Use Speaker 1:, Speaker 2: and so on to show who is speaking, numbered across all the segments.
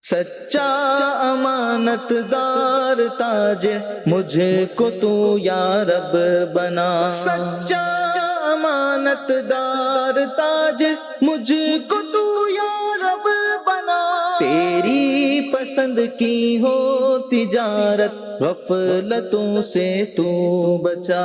Speaker 1: سچا امانت دار تاجر مجھ کو تو یا رب بنا، سچا امانت دار تاجر مجھ کو تو یا رب بنا، تیری پسند کی ہو تجارت غفلتوں سے تو بچا۔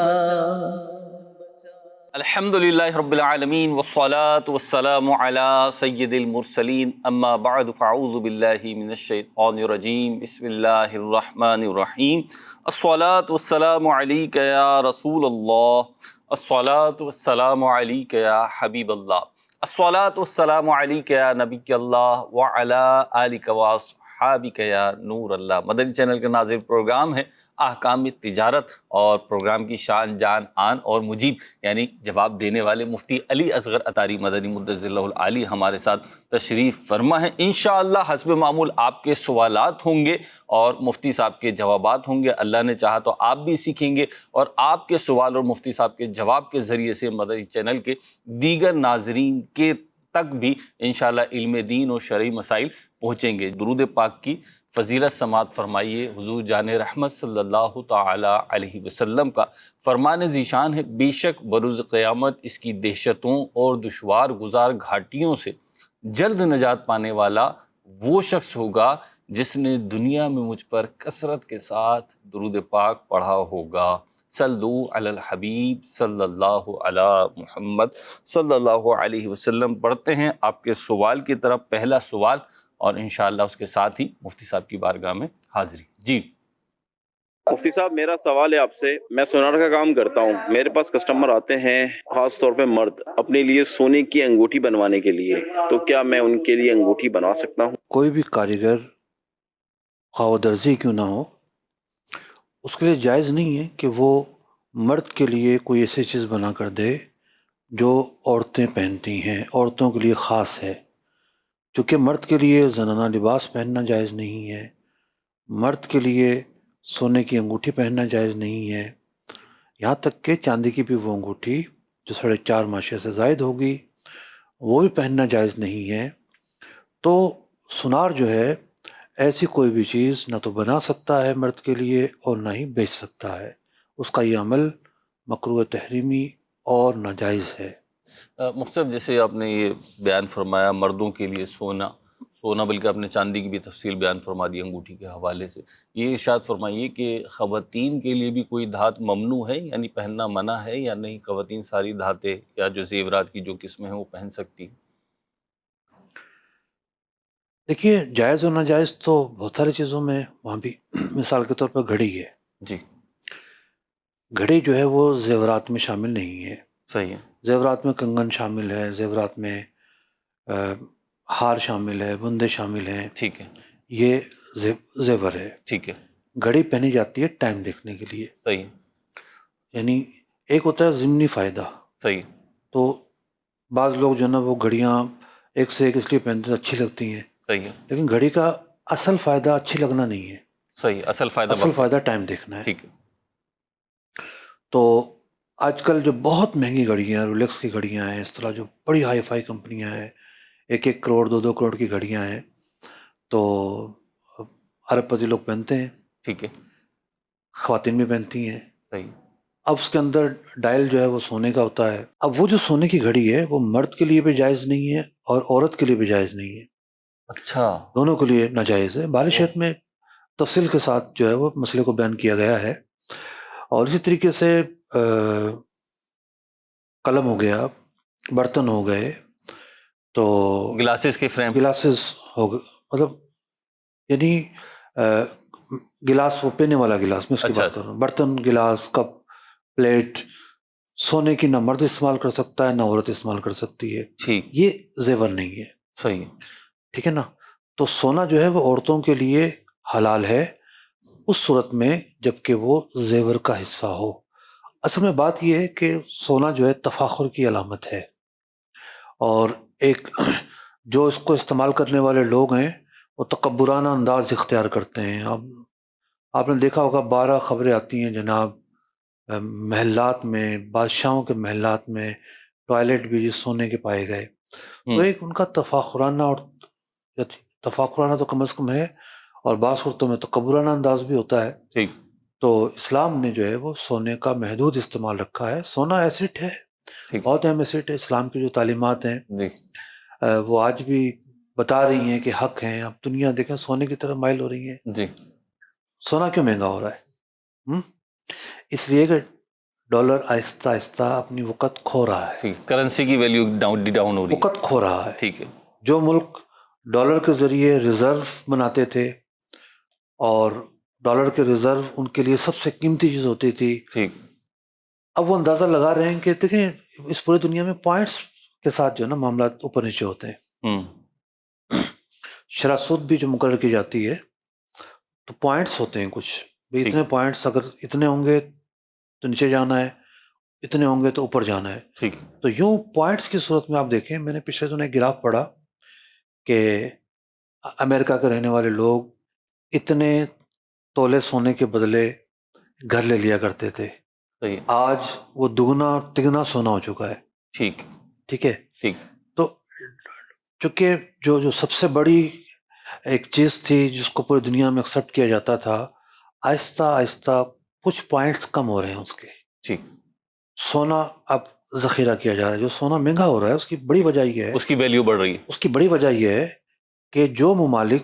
Speaker 2: الحمدللہ رب العالمین والصلاة والسلام علی سید المرسلین، اما بعد فاعوذ باللہ من الشیطان الرجیم، بسم اللہ الرحمن الرحیم۔ الصلاة والسلام علیک یا رسول اللہ، الصلاة والسلام علیک یا حبیب اللہ، الصلاة والسلام علیک یا نبی اللہ وعلی آلک واصحابک یا نور اللہ۔ مدنی چینل کے ناظر پروگرام ہے احکام تجارت، اور پروگرام کی شان جان آن اور مجیب یعنی جواب دینے والے مفتی علی اصغر عطاری مدنی مدظر اللہ العالی ہمارے ساتھ تشریف فرما ہے۔ انشاءاللہ حسب معمول آپ کے سوالات ہوں گے اور مفتی صاحب کے جوابات ہوں گے، اللہ نے چاہا تو آپ بھی سیکھیں گے، اور آپ کے سوال اور مفتی صاحب کے جواب کے ذریعے سے مدنی چینل کے دیگر ناظرین کے تک بھی انشاءاللہ علم دین اور شرعی مسائل پہنچیں گے۔ درود پاک کی فضیلت سماعت فرمائیے حضور جان رحمت صلی اللہ تعالی علیہ وسلم کا فرمان ذیشان ہے، بے شک بروز قیامت اس کی دہشتوں اور دشوار گزار گھاٹیوں سے جلد نجات پانے والا وہ شخص ہوگا جس نے دنیا میں مجھ پر کثرت کے ساتھ درود پاک پڑھا ہوگا۔ صلو علی الحبیب صلی اللہ علی محمد صلی اللہ علیہ وسلم۔ پڑھتے ہیں آپ کے سوال کی طرف، پہلا سوال، اور انشاءاللہ اس کے ساتھ ہی مفتی صاحب کی بارگاہ میں حاضری۔ جی
Speaker 3: مفتی صاحب، میرا سوال ہے آپ سے۔ میں سونار کا کام کرتا ہوں، میرے پاس کسٹمر آتے ہیں، خاص طور پہ مرد، اپنے لیے سونے کی انگوٹھی بنوانے کے لیے، تو کیا میں ان کے لیے انگوٹھی بنا سکتا ہوں؟
Speaker 4: کوئی بھی کاریگر خواہ وہ درزی کیوں نہ ہو، اس کے لیے جائز نہیں ہے کہ وہ مرد کے لیے کوئی ایسی چیز بنا کر دے جو عورتیں پہنتی ہیں، عورتوں کے لیے خاص ہے۔ چونکہ مرد کے لیے زنانہ لباس پہننا جائز نہیں ہے، مرد کے لیے سونے کی انگوٹھی پہننا جائز نہیں ہے، یہاں تک کہ چاندی کی بھی وہ انگوٹھی جو 4.5 ماشیہ سے زائد ہوگی وہ بھی پہننا جائز نہیں ہے۔ تو سونار جو ہے ایسی کوئی بھی چیز نہ تو بنا سکتا ہے مرد کے لیے اور نہ ہی بیچ سکتا ہے، اس کا یہ عمل مکروہ تحریمی اور ناجائز ہے۔
Speaker 2: مختلف جیسے آپ نے یہ بیان فرمایا مردوں کے لیے سونا، بلکہ آپ نے چاندی کی بھی تفصیل بیان فرما دی انگوٹھی کے حوالے سے، یہ ارشاد فرمائیے کہ خواتین کے لیے بھی کوئی دھات ممنوع ہے، یعنی پہننا منع ہے یا نہیں؟ خواتین ساری دھاتیں یا جو زیورات کی جو قسمیں ہیں وہ پہن سکتی ہیں؟
Speaker 4: دیکھیے، جائز اور ناجائز تو بہت ساری چیزوں میں وہاں بھی مثال کے طور پر گھڑی ہے،
Speaker 2: جی
Speaker 4: گھڑی جو ہے وہ زیورات میں شامل نہیں ہے۔
Speaker 2: صحیح ہے،
Speaker 4: زیورات میں کنگن شامل ہے، زیورات میں ہار شامل ہے، بندے شامل ہیں،
Speaker 2: ٹھیک ہے،
Speaker 4: یہ زیور ہے۔
Speaker 2: ٹھیک ہے،
Speaker 4: گھڑی پہنی جاتی ہے ٹائم دیکھنے کے لیے،
Speaker 2: صحیح ہے،
Speaker 4: یعنی ایک ہوتا ہے ضمنی فائدہ۔
Speaker 2: صحیح،
Speaker 4: تو بعض لوگ جو ہے نا وہ گھڑیاں ایک سے ایک اس لیے پہنتے ہیں اچھی لگتی ہیں،
Speaker 2: صحیح ہے،
Speaker 4: لیکن گھڑی کا اصل فائدہ اچھی لگنا نہیں ہے،
Speaker 2: صحیح، اصل فائدہ
Speaker 4: اصل فائدہ ٹائم دیکھنا ہے۔
Speaker 2: ٹھیک ہے،
Speaker 4: تو آج کل جو بہت مہنگی گھڑیاں، رولیکس کی گھڑیاں ہیں، اس طرح جو بڑی ہائی فائی کمپنیاں ہیں، 1 کروڑ 2 کروڑ کی گھڑیاں ہیں، تو ارب پتی لوگ پہنتے ہیں،
Speaker 2: ٹھیک ہے،
Speaker 4: خواتین بھی پہنتی ہیں۔
Speaker 2: صحیح،
Speaker 4: اب اس کے اندر ڈائل جو ہے وہ سونے کا ہوتا ہے۔ اب وہ جو سونے کی گھڑی ہے وہ مرد کے لیے بھی جائز نہیں ہے اور عورت کے لیے بھی جائز نہیں ہے،
Speaker 2: اچھا،
Speaker 4: دونوں کے لیے ناجائز ہے۔ بال شیخ میں تفصیل کے ساتھ جو ہے وہ مسئلے کو بیان کیا گیا ہے۔ اور اسی طریقے سے قلم ہو گیا، برتن ہو گئے، تو
Speaker 2: گلاسز کے فریم،
Speaker 4: گلاسز ہو گئے، مطلب یعنی گلاس وہ پینے والا گلاس، میں اس کی
Speaker 2: اچھا،
Speaker 4: بات کر رہا ہوں۔ برتن، گلاس، کپ، پلیٹ سونے کی نہ مرد استعمال کر سکتا ہے نہ عورت استعمال کر سکتی ہے،
Speaker 2: ٹھیک،
Speaker 4: یہ زیور نہیں ہے،
Speaker 2: صحیح،
Speaker 4: ٹھیک ہے نا۔ تو سونا جو ہے وہ عورتوں کے لیے حلال ہے اس صورت میں جب کہ وہ زیور کا حصہ ہو۔ اصل میں بات یہ ہے کہ سونا جو ہے تفاخر کی علامت ہے، اور ایک جو اس کو استعمال کرنے والے لوگ ہیں وہ تکبرانہ انداز اختیار کرتے ہیں۔ اب آپ نے دیکھا ہوگا 12 خبریں آتی ہیں جناب، محلات میں، بادشاہوں کے محلات میں ٹوائلٹ بھی سونے کے پائے گئے، تو ایک ان کا تفاخرانہ اور تفاخرانہ تو کم از کم ہے، اور بعض صورتوں میں تکبرانہ انداز بھی ہوتا ہے.
Speaker 2: ٹھیک.
Speaker 4: تو اسلام نے جو ہے وہ سونے کا محدود استعمال رکھا ہے. سونا ایسٹ ہے،
Speaker 2: ٹھیک.
Speaker 4: بہت اہم ایسٹ ہے. اسلام کی جو تعلیمات ہیں
Speaker 2: جی.
Speaker 4: وہ آج بھی بتا رہی ہیں کہ حق ہیں. اب دنیا دیکھیں سونے کی طرف مائل ہو رہی ہے.
Speaker 2: جی.
Speaker 4: سونا کیوں مہنگا ہو رہا ہے؟ اس لیے کہ ڈالر آہستہ آہستہ اپنی وقت کھو رہا ہے.
Speaker 2: ٹھیک. کرنسی کی ویلیو ڈاؤن ہو رہی ہے.
Speaker 4: وقت کھو رہا ہے.
Speaker 2: ٹھیک ہے.
Speaker 4: جو ملک ڈالر کے ذریعے ریزرو بناتے تھے، اور ڈالر کے ریزرو ان کے لیے سب سے قیمتی چیز ہوتی تھی،
Speaker 2: ٹھیک.
Speaker 4: اب وہ اندازہ لگا رہے ہیں کہ دیکھیں اس پوری دنیا میں پوائنٹس کے ساتھ جو ہے نا معاملات اوپر نیچے ہوتے ہیں. شرح سود بھی جو مقرر کی جاتی ہے تو پوائنٹس ہوتے ہیں کچھ، بھئی اتنے پوائنٹس اگر اتنے ہوں گے تو نیچے جانا ہے، اتنے ہوں گے تو اوپر جانا ہے.
Speaker 2: ٹھیک.
Speaker 4: تو یوں پوائنٹس کی صورت میں آپ دیکھیں، میں نے پچھلے دنوں ایک گراف پڑھا کہ امریکہ کے رہنے والے لوگ اتنے تولے سونے کے بدلے گھر لے لیا کرتے تھے.
Speaker 2: صحیح.
Speaker 4: آج وہ دگنا تگنا سونا ہو چکا ہے.
Speaker 2: ٹھیک.
Speaker 4: ٹھیک ہے.
Speaker 2: ٹھیک.
Speaker 4: تو چونکہ جو سب سے بڑی ایک چیز تھی جس کو پوری دنیا میں ایکسیپٹ کیا جاتا تھا، آہستہ آہستہ کچھ پوائنٹس کم ہو رہے ہیں اس کے.
Speaker 2: ٹھیک.
Speaker 4: سونا اب ذخیرہ کیا جا رہا ہے. جو سونا مہنگا ہو رہا ہے اس کی بڑی وجہ یہ ہے،
Speaker 2: اس کی ویلیو بڑھ رہی ہے.
Speaker 4: اس کی بڑی وجہ یہ ہے کہ جو ممالک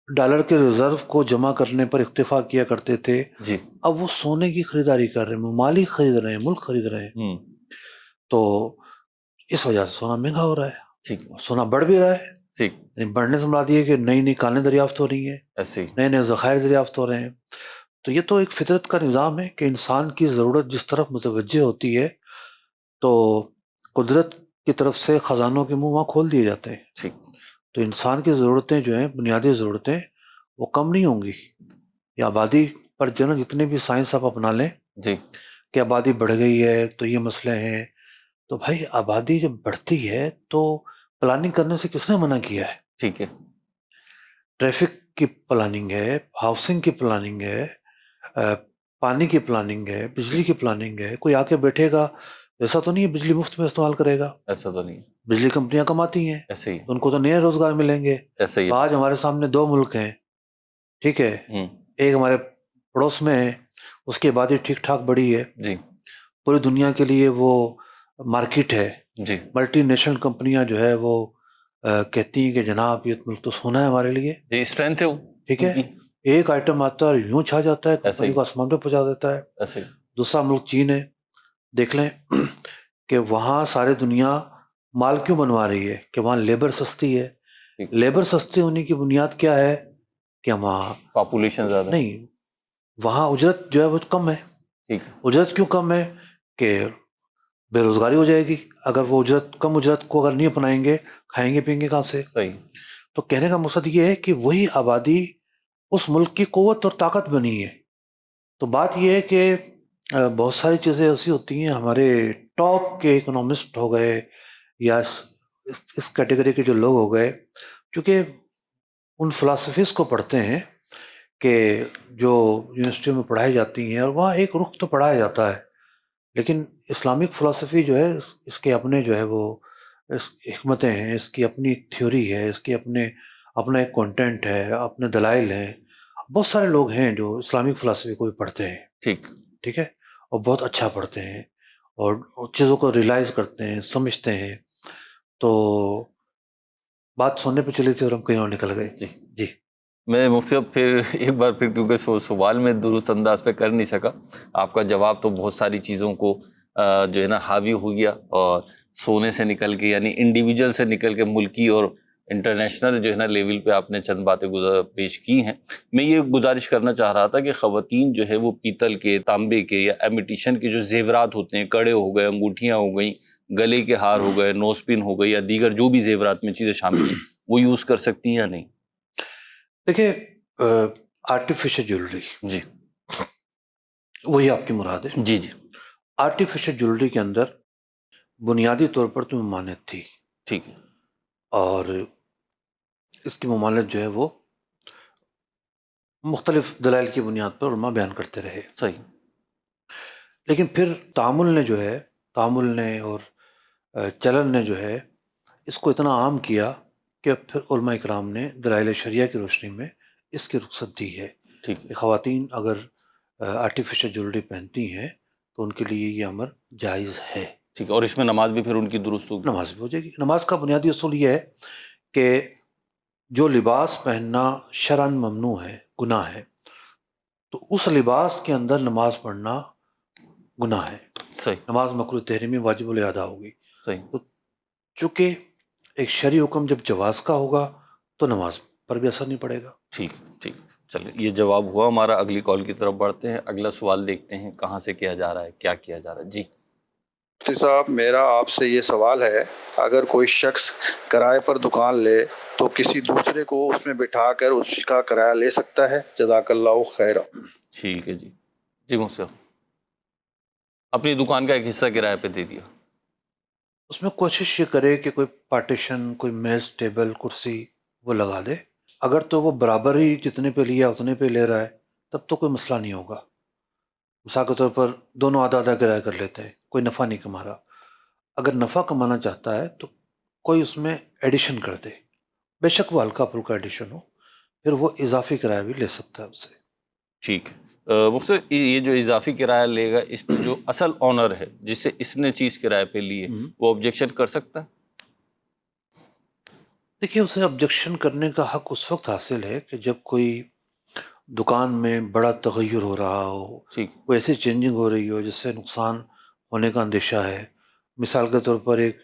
Speaker 4: ڈالر کے ریزرو کو جمع کرنے پر اکتفا کیا کرتے تھے،
Speaker 2: جی.
Speaker 4: اب وہ سونے کی خریداری کر رہے ہیں، ممالک خرید رہے ہیں، ملک خرید رہے ہیں. تو اس وجہ سے سونا مہنگا ہو رہا ہے.
Speaker 2: ٹھیک.
Speaker 4: سونا بڑھ بھی رہا ہے.
Speaker 2: ٹھیک.
Speaker 4: بڑھنے سے مراد یہ ہے کہ نئی نئی کانیں دریافت ہو رہی ہیں،
Speaker 2: ایسے.
Speaker 4: نئے نئے ذخائر دریافت ہو رہے ہیں. تو یہ تو ایک فطرت کا نظام ہے کہ انسان کی ضرورت جس طرف متوجہ ہوتی ہے تو قدرت کی طرف سے خزانوں کے منہ وہاں کھول دیے جاتے ہیں.
Speaker 2: ٹھیک.
Speaker 4: تو انسان کی ضرورتیں جو ہیں، بنیادی ضرورتیں، وہ کم نہیں ہوں گی. یا آبادی پر جو ہے جتنے بھی سائنس آپ اپنا لیں
Speaker 2: جی.
Speaker 4: کہ آبادی بڑھ گئی ہے تو یہ مسئلے ہیں، تو بھائی آبادی جب بڑھتی ہے تو پلاننگ کرنے سے کس نے منع کیا ہے؟
Speaker 2: ٹھیک ہے.
Speaker 4: ٹریفک کی پلاننگ ہے، ہاؤسنگ کی پلاننگ ہے، پانی کی پلاننگ ہے، بجلی کی پلاننگ ہے. کوئی آ کے بیٹھے گا ایسا تو نہیں ہے بجلی مفت میں استعمال کرے گا.
Speaker 2: ایسا تو نہیں.
Speaker 4: بجلی کمپنیاں کماتی ہیں،
Speaker 2: ایسے ہی.
Speaker 4: ان کو تو نئے روزگار ملیں گے.
Speaker 2: ایسے ہی.
Speaker 4: آج ہمارے سامنے 2 ملک ہیں، ٹھیک ہے، ایک ہمارے پڑوس میں ہے، اس کی آبادی ٹھیک ٹھاک بڑی ہے.
Speaker 2: جی.
Speaker 4: پوری دنیا کے لیے وہ مارکیٹ ہے.
Speaker 2: جی.
Speaker 4: ملٹی نیشنل کمپنیاں جو ہے وہ کہتی ہیں کہ جناب یہ ملک تو سونا ہے ہمارے لیے.
Speaker 2: یہ اسٹرینتھ ہے وہ.
Speaker 4: ٹھیک ہے. ایک آئٹم آتا ہے اور یوں چھا جاتا ہے، کمپنی کو آسمان پہ پہنچا دیتا ہے.
Speaker 2: ایسے.
Speaker 4: دوسرا ملک چین ہے. دیکھ لیں کہ وہاں ساری دنیا مال کیوں بنوا رہی ہے کہ وہاں لیبر سستی ہے. لیبر سستی ہونے کی بنیاد کیا ہے کہ وہاں
Speaker 2: پاپولیشن زیادہ
Speaker 4: نہیں، وہاں اجرت جو ہے وہ کم ہے.
Speaker 2: ٹھیک.
Speaker 4: اجرت کیوں کم ہے کہ بے روزگاری ہو جائے گی. اگر وہ کم اجرت کو اگر نہیں اپنائیں گے، کھائیں گے پئیں گے کہاں سے؟
Speaker 2: صحیح.
Speaker 4: تو کہنے کا مقصد یہ ہے کہ وہی آبادی اس ملک کی قوت اور طاقت بنی ہے. تو بات یہ ہے کہ بہت ساری چیزیں ایسی ہوتی ہیں، ہمارے ٹاپ کے اکنامسٹ ہو گئے یا اس کیٹیگری کے جو لوگ ہو گئے، کیونکہ ان فلاسفیز کو پڑھتے ہیں کہ جو یونیورسٹیوں میں پڑھائی جاتی ہیں، اور وہاں ایک رخ تو پڑھایا جاتا ہے، لیکن اسلامک فلاسفی جو ہے اس کے اپنے جو ہے وہ حکمتیں ہیں، اس کی اپنی ایک تھیوری ہے، اس کی اپنا ایک کانٹینٹ ہے، اپنے دلائل ہیں. بہت سارے لوگ ہیں جو اسلامک فلاسفی کو بھی پڑھتے ہیں. ٹھیک ہے، اور بہت اچھا پڑھتے ہیں اور چیزوں کو ریلائز کرتے ہیں، سمجھتے ہیں. تو بات سونے پہ چلی تھی اور ہم کہیں اور نکل گئے. جی
Speaker 2: میں مفتی صاحب پھر ایک بار پھر کیونکہ سوال میں درست انداز پہ کر نہیں سکا، آپ کا جواب تو بہت ساری چیزوں کو جو ہے نا حاوی ہو گیا، اور سونے سے نکل کے یعنی انڈیویجول سے نکل کے ملکی اور انٹرنیشنل جو ہے نا لیول پہ آپ نے چند باتیں پیش کی ہیں. میں یہ گزارش کرنا چاہ رہا تھا کہ خواتین جو ہے وہ پیتل کے، تانبے کے یا امیٹیشن کے جو زیورات ہوتے ہیں، کڑے ہو گئے، انگوٹھیاں ہو گئیں، گلے کے ہار ہو گئے، نوز پن ہو گئی، یا دیگر جو بھی زیورات میں چیزیں شامل ہیں، وہ یوز کر سکتی ہیں یا نہیں؟
Speaker 4: دیکھیں، آرٹیفیشل جیولری،
Speaker 2: جی
Speaker 4: وہی آپ کی مراد ہے.
Speaker 2: جی. جی.
Speaker 4: آرٹیفیشل جیولری کے اندر بنیادی طور پر تو ممانعت تھی.
Speaker 2: ٹھیک ہے.
Speaker 4: اور اس کی ممانعت جو ہے وہ مختلف دلائل کی بنیاد پر علماء بیان کرتے رہے.
Speaker 2: صحیح.
Speaker 4: لیکن پھر تعامل نے اور چلن نے جو ہے اس کو اتنا عام کیا کہ پھر علماء اکرام نے دلائل شریعہ کی روشنی میں اس کی رخصت دی ہے
Speaker 2: ٹھیک ہے،
Speaker 4: کہ خواتین اگر آرٹیفیشل جیولری پہنتی ہیں تو ان کے لیے یہ امر جائز ہے.
Speaker 2: ٹھیک ہے، اور اس میں نماز بھی پھر ان کی درست ہوگی.
Speaker 4: نماز بھی ہو جائے گی. نماز کا بنیادی اصول یہ ہے کہ جو لباس پہننا شرعاً ممنوع ہے، گناہ ہے، تو اس لباس کے اندر نماز پڑھنا گناہ ہے.
Speaker 2: صحیح
Speaker 4: نماز مکروہ تحریمی واجب الادا ہوگی.
Speaker 2: صحیح.
Speaker 4: تو چونکہ ایک شرعی حکم جب جواز کا ہوگا تو نماز پر بھی اثر نہیں پڑے گا.
Speaker 2: ٹھیک ٹھیک. چلیں یہ جواب ہوا ہمارا. اگلی کال کی طرف بڑھتے ہیں. اگلا سوال دیکھتے ہیں کہاں سے کیا جا رہا ہے، کیا کیا جا رہا ہے. جی
Speaker 5: مفتی صاحب، میرا آپ سے یہ سوال ہے، اگر کوئی شخص کرائے پر دکان لے تو کسی دوسرے کو اس میں بٹھا کر اس کا کرایہ لے سکتا ہے؟ جزاک اللہ خیر.
Speaker 2: ٹھیک ہے. جی جی مفتی صاحب، اپنی دکان کا ایک حصہ کرایہ پہ دے دیا.
Speaker 4: اس میں کوشش یہ کرے کہ کوئی پارٹیشن، کوئی میز، ٹیبل، کرسی وہ لگا دے. اگر تو وہ برابر ہی جتنے پہ لیا اتنے پہ لے رہا ہے تب تو کوئی مسئلہ نہیں ہوگا. مثال کے طور پر دونوں آدھا آدھا کرایہ کر لیتے ہیں، کوئی نفع نہیں کما رہا. اگر نفع کمانا چاہتا ہے تو کوئی اس میں ایڈیشن کر دے، بے شک وہ ہلکا پھلکا ایڈیشن ہو، پھر وہ اضافی کرایہ بھی لے سکتا ہے اس سے.
Speaker 2: ٹھیک ہے. مفتی صاحب، یہ جو اضافی کرایہ لے گا، اس پہ جو اصل آنر ہے جس سے اس نے چیز کرایہ پہ لی ہے وہ آبجیکشن کر سکتا ہے؟
Speaker 4: دیکھیے، اسے آبجیکشن کرنے کا حق اس وقت حاصل ہے کہ جب کوئی دکان میں بڑا تغیر ہو رہا ہو،
Speaker 2: ٹھیک.
Speaker 4: کوئی ایسی چینجنگ ہو رہی ہو جس سے نقصان ہونے کا اندیشہ ہے. مثال کے طور پر ایک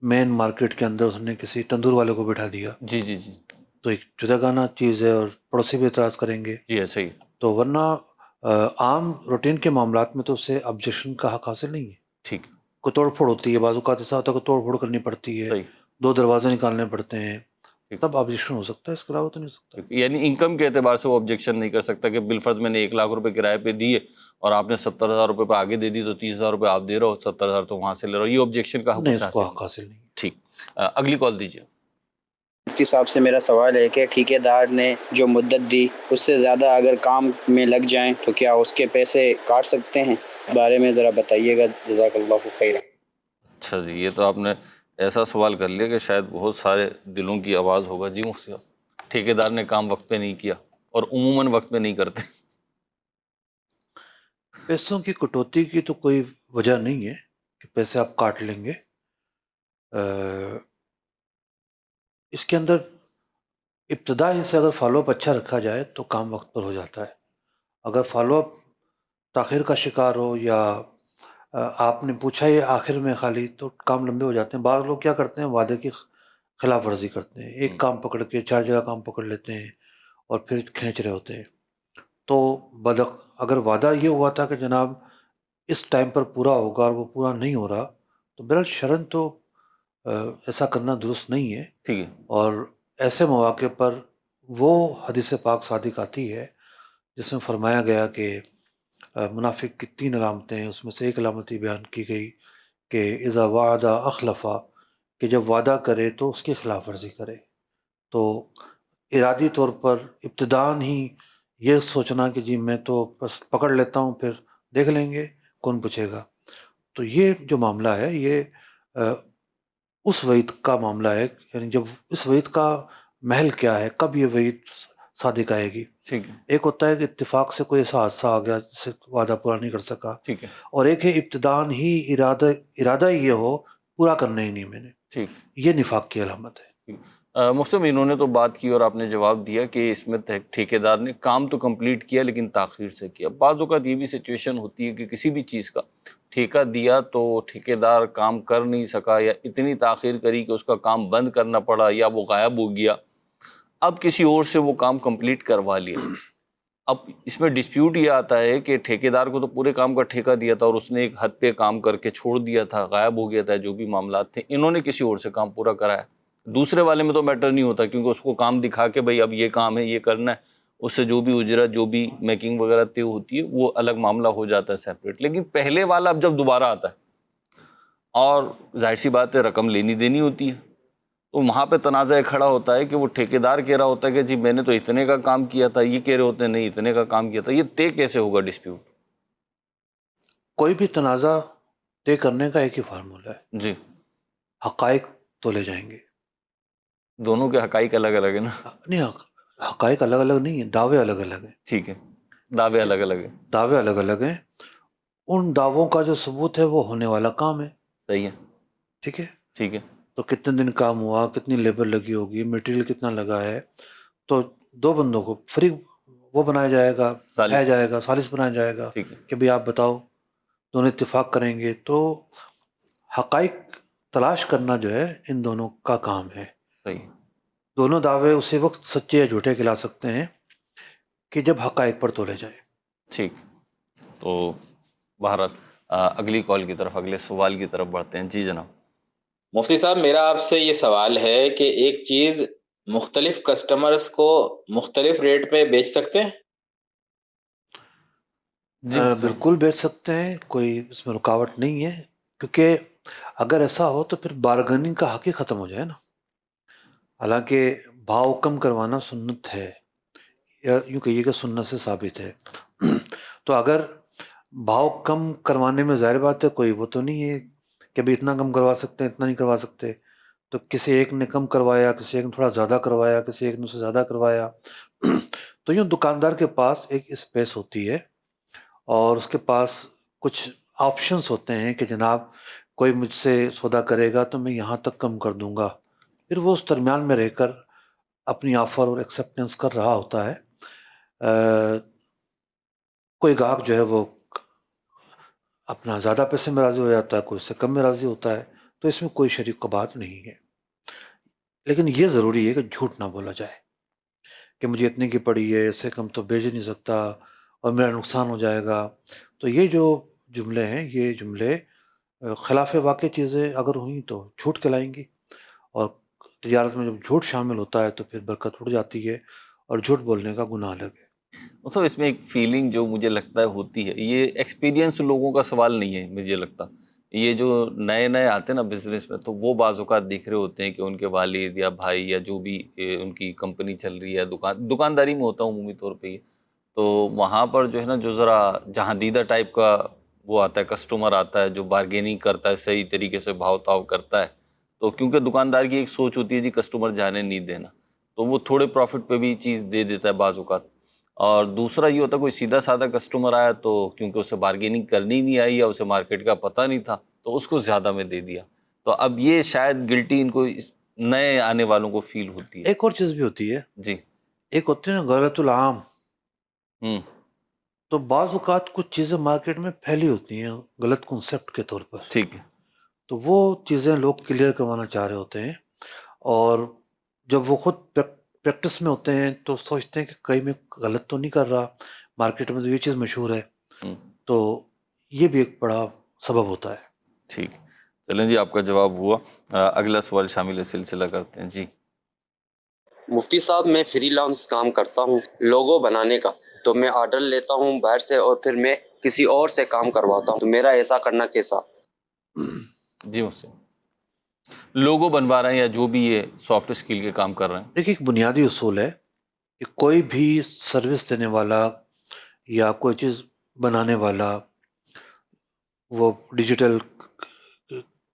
Speaker 4: مین مارکیٹ کے اندر اس نے کسی تندور والے کو بٹھا دیا
Speaker 2: جی جی جی
Speaker 4: تو ایک جداگانہ چیز ہے اور پڑوسی بھی اعتراض کریں گے.
Speaker 2: جی ایسا ہی.
Speaker 4: تو ورنہ عام روٹین کے معاملات میں تو اسے آبجیکشن کا حق حاصل نہیں ہے.
Speaker 2: ٹھیک.
Speaker 4: کوئی توڑ پھوڑ ہوتی ہے، بعض اوقات ایسا ہوتا ہے کہ توڑ پھوڑ کرنی پڑتی ہے،
Speaker 2: صحیح.
Speaker 4: 2 دروازے نکالنے پڑتے ہیں،
Speaker 2: ٹھیک.
Speaker 4: تب آبجیکشن ہو سکتا ہے، اس کے علاوہ تو نہیں ہو سکتا.
Speaker 2: یعنی انکم کے اعتبار سے وہ آبجیکشن نہیں کر سکتا کہ بالفرض میں نے 1,00,000 روپے کرائے پہ دیے اور آپ نے 70,000 روپے پہ آگے دے دی تو 30,000 روپے آپ دے رہے ہو، 70,000 تو وہاں سے لے رہے ہو. یہ آبجیکشن کا حق
Speaker 4: نہیں،
Speaker 2: اسے
Speaker 4: اس کو
Speaker 2: حاصل
Speaker 4: حق
Speaker 2: نہیں.
Speaker 4: حاصل نہیں ہے.
Speaker 2: ٹھیک. اگلی کال دیجیے.
Speaker 6: مفتی صاحب سے میرا سوال ہے کہ ٹھیکیدار نے جو مدت دی اس سے زیادہ اگر کام میں لگ جائیں تو کیا اس کے پیسے کاٹ سکتے ہیں؟ بارے میں ذرا بتائیے گا، جزاک اللہ خیر.
Speaker 2: اچھا جی، یہ تو آپ نے ایسا سوال کر لیا کہ شاید بہت سارے دلوں کی آواز ہوگا. جی مفتی صاحب، ٹھیکیدار نے کام وقت پہ نہیں کیا اور عموماً وقت پہ نہیں کرتے.
Speaker 4: پیسوں کی کٹوتی کی تو کوئی وجہ نہیں ہے کہ پیسے آپ کاٹ لیں گے. اس کے اندر ابتدا ہی سے اگر فالو اپ اچھا رکھا جائے تو کام وقت پر ہو جاتا ہے. اگر فالو اپ تاخیر کا شکار ہو یا آپ نے پوچھا یہ آخر میں خالی، تو کام لمبے ہو جاتے ہیں. بعض لوگ کیا کرتے ہیں، وعدے کی خلاف ورزی کرتے ہیں، ایک کام پکڑ کے 4 جگہ کام پکڑ لیتے ہیں اور پھر کھینچ رہے ہوتے ہیں. تو اگر وعدہ یہ ہوا تھا کہ جناب اس ٹائم پر پورا ہوگا اور وہ پورا نہیں ہو رہا تو بہرحال شرعاً تو ایسا کرنا درست نہیں ہے.
Speaker 2: ٹھیک ہے.
Speaker 4: اور ایسے مواقع پر وہ حدیث پاک صادق آتی ہے جس میں فرمایا گیا کہ منافق کی 3 علامتیں ہیں، اس میں سے ایک علامت بیان کی گئی کہ اذا وعد اخلفا، کہ جب وعدہ کرے تو اس کی خلاف ورزی کرے. تو ارادی طور پر ابتداً ہی یہ سوچنا کہ جی میں تو بس پکڑ لیتا ہوں پھر دیکھ لیں گے کون پوچھے گا، تو یہ جو معاملہ ہے یہ اس وعید کا معاملہ ہے. یعنی جب اس وعید کا محل کیا ہے، کب یہ وعید صادق آئے گی.
Speaker 2: ٹھیک ہے.
Speaker 4: ایک ہوتا ہے کہ اتفاق سے کوئی ایسا حادثہ آ گیا جس سے وعدہ پورا نہیں کر سکا،
Speaker 2: ٹھیک ہے.
Speaker 4: اور ایک ہے ابتداً ہی ارادہ ہی یہ ہو پورا کرنا ہی نہیں میں نے.
Speaker 2: ٹھیک.
Speaker 4: یہ نفاق کی علامت ہے.
Speaker 2: مفتی صاحب، انہوں نے تو بات کی اور آپ نے جواب دیا کہ اس میں ٹھیکیدار نے کام تو کمپلیٹ کیا لیکن تاخیر سے کیا. بعض اوقات یہ بھی سچویشن ہوتی ہے کہ کسی بھی چیز کا ٹھیکہ دیا تو ٹھیکیدار کام کر نہیں سکا یا اتنی تاخیر کری کہ اس کا کام بند کرنا پڑا یا وہ غائب ہو گیا. اب کسی اور سے وہ کام کمپلیٹ کروا لیا. اب اس میں ڈسپیوٹ یہ آتا ہے کہ ٹھیکیدار کو تو پورے کام کا ٹھیکہ دیا تھا اور اس نے ایک حد پہ کام کر کے چھوڑ دیا تھا، غائب ہو گیا تھا، جو بھی معاملات تھے انہوں نے کسی اور سے کام پورا کرایا. دوسرے والے میں تو میٹر نہیں ہوتا کیونکہ اس کو کام دکھا کے بھائی اب یہ کام ہے، یہ کرنا ہے، اس سے جو بھی اجرت، جو بھی میکنگ وغیرہ طے ہوتی ہے وہ الگ معاملہ ہو جاتا ہے سیپریٹ. لیکن پہلے والا اب جب دوبارہ آتا ہے اور ظاہر سی بات ہے رقم لینی دینی ہوتی ہے تو وہاں پہ تنازع کھڑا ہوتا ہے کہ وہ ٹھیکیدار کہہ رہا ہوتا ہے کہ جی میں نے تو اتنے کا کام کیا تھا، یہ کہہ رہے ہوتے ہیں نہیں اتنے کا کام کیا تھا. یہ طے کیسے ہوگا ڈسپیوٹ؟
Speaker 4: کوئی بھی تنازع طے کرنے کا ایک ہی فارمولہ ہے،
Speaker 2: جی.
Speaker 4: حقائق تولے جائیں گے.
Speaker 2: دونوں کے حقائق الگ الگ ہیں نا.
Speaker 4: نہیں، حقائق الگ الگ نہیں ہیں، دعوے الگ الگ ہیں.
Speaker 2: ٹھیک ہے، دعوے الگ الگ ہیں.
Speaker 4: دعوے الگ الگ ہیں. ان دعووں کا جو ثبوت ہے وہ ہونے والا کام ہے.
Speaker 2: صحیح ہے.
Speaker 4: ٹھیک ہے.
Speaker 2: ٹھیک ہے.
Speaker 4: تو کتنے دن کام ہوا، کتنی لیبر لگی ہوگی، مٹیریل کتنا لگا ہے، تو دو بندوں کو فری وہ بنایا جائے گا،
Speaker 2: ثالث.
Speaker 4: جائے گا، ثالث بنایا جائے گا
Speaker 2: ٹھیک ہے.
Speaker 4: کہ بھئی آپ بتاؤ. دونوں اتفاق کریں گے. تو حقائق تلاش کرنا جو ہے ان دونوں کا کام ہے.
Speaker 2: صحیح.
Speaker 4: دونوں دعوے اسی وقت سچے یا جھوٹے کہلا سکتے ہیں کہ جب حقائق پر تولے جائیں.
Speaker 2: ٹھیک. تو بہرحال اگلی کال کی طرف، اگلے سوال کی طرف بڑھتے ہیں. جی جناب.
Speaker 7: مفتی صاحب، میرا آپ سے یہ سوال ہے کہ ایک چیز مختلف کسٹمرز کو مختلف ریٹ پہ بیچ سکتے ہیں؟
Speaker 2: جی
Speaker 4: بالکل بیچ سکتے ہیں، کوئی اس میں رکاوٹ نہیں ہے. کیونکہ اگر ایسا ہو تو پھر بارگننگ کا حق ہی ختم ہو جائے نا. حالانکہ بھاؤ کم کروانا سنت ہے، یا یوں کہیے کہ سنت سے ثابت ہے. تو اگر بھاؤ کم کروانے میں ظاہر بات ہے کوئی وہ تو نہیں ہے کہ بھی اتنا کم کروا سکتے ہیں اتنا نہیں کروا سکتے. تو کسی ایک نے کم کروایا، کسی ایک نے تھوڑا زیادہ کروایا، کسی ایک نے اسے زیادہ کروایا. تو یوں دکاندار کے پاس ایک اسپیس ہوتی ہے اور اس کے پاس کچھ آپشنس ہوتے ہیں کہ جناب کوئی مجھ سے سودا کرے گا تو میں یہاں تک کم کر دوں گا. پھر وہ اس درمیان میں رہ کر اپنی آفر اور ایکسیپٹنس کر رہا ہوتا ہے. کوئی گاہک جو ہے وہ اپنا زیادہ پیسے میں راضی ہو جاتا ہے، کوئی اس سے کم میں راضی ہوتا ہے. تو اس میں کوئی شریک کا بات نہیں ہے. لیکن یہ ضروری ہے کہ جھوٹ نہ بولا جائے کہ مجھے اتنے کی پڑی ہے، اس سے کم تو بیچ نہیں سکتا اور میرا نقصان ہو جائے گا. تو یہ جو جملے ہیں، یہ جملے خلاف واقع چیزیں اگر ہوئیں تو جھوٹ کہلائیں گی. اور تجارت میں جب جھوٹ شامل ہوتا ہے تو پھر برکت اڑ جاتی ہے اور جھوٹ بولنے کا گناہ الگ ہے.
Speaker 2: مطلب اس میں ایک فیلنگ جو مجھے لگتا ہے ہوتی ہے، یہ ایکسپیرینس لوگوں کا سوال نہیں ہے. مجھے لگتا یہ جو نئے نئے آتے ہیں نا بزنس میں، تو وہ بعض اوقات دیکھ رہے ہوتے ہیں کہ ان کے والد یا بھائی یا جو بھی ان کی کمپنی چل رہی ہے، دکانداری میں ہوتا ہے عمومی طور پہ یہ، تو وہاں پر جو ہے نا جو ذرا جہاں دیدہ ٹائپ کا وہ آتا ہے، کسٹمر آتا ہے جو بارگیننگ کرتا ہے، صحیح طریقے سے بھاؤ تاؤ کرتا ہے. تو کیونکہ دکاندار کی ایک سوچ ہوتی ہے جی کسٹمر جانے نہیں دینا، تو وہ تھوڑے پروفٹ پہ بھی چیز دے دیتا ہے بعض اوقات. اور دوسرا یہ ہوتا ہے کوئی سیدھا سادہ کسٹمر آیا تو کیونکہ اسے بارگیننگ کرنی نہیں آئی یا اسے مارکیٹ کا پتہ نہیں تھا تو اس کو زیادہ میں دے دیا. تو اب یہ شاید گلٹی ان کو نئے آنے والوں کو فیل ہوتی ہے.
Speaker 4: ایک اور چیز بھی ہوتی ہے.
Speaker 2: جی.
Speaker 4: ایک ہوتے ہیں غلط العام.
Speaker 2: ہوں.
Speaker 4: تو بعض اوقات کچھ چیزیں مارکیٹ میں پھیلی ہوتی ہیں غلط کنسیپٹ کے طور پر.
Speaker 2: ٹھیک ہے.
Speaker 4: تو وہ چیزیں لوگ کلیئر کروانا چاہ رہے ہوتے ہیں، اور جب وہ خود پریکٹس میں ہوتے ہیں تو سوچتے ہیں کہ کہیں میں غلط تو نہیں کر رہا، مارکیٹ میں تو یہ چیز مشہور ہے. تو یہ بھی ایک بڑا سبب ہوتا ہے.
Speaker 2: ٹھیک. چلیں جی، آپ کا جواب ہوا. اگلا سوال شامل سلسلہ کرتے ہیں. جی.
Speaker 8: مفتی صاحب، میں فری لانس کام کرتا ہوں لوگو بنانے کا. تو میں آرڈر لیتا ہوں باہر سے اور پھر میں کسی اور سے کام کرواتا ہوں. تو میرا ایسا کرنا کیسا؟
Speaker 2: جی مجھ سے لوگو بنوا رہے ہیں یا جو بھی یہ سافٹ اسکل کے کام کر رہے ہیں.
Speaker 4: دیکھیے، ایک بنیادی اصول ہے کہ کوئی بھی سروس دینے والا یا کوئی چیز بنانے والا، وہ ڈیجیٹل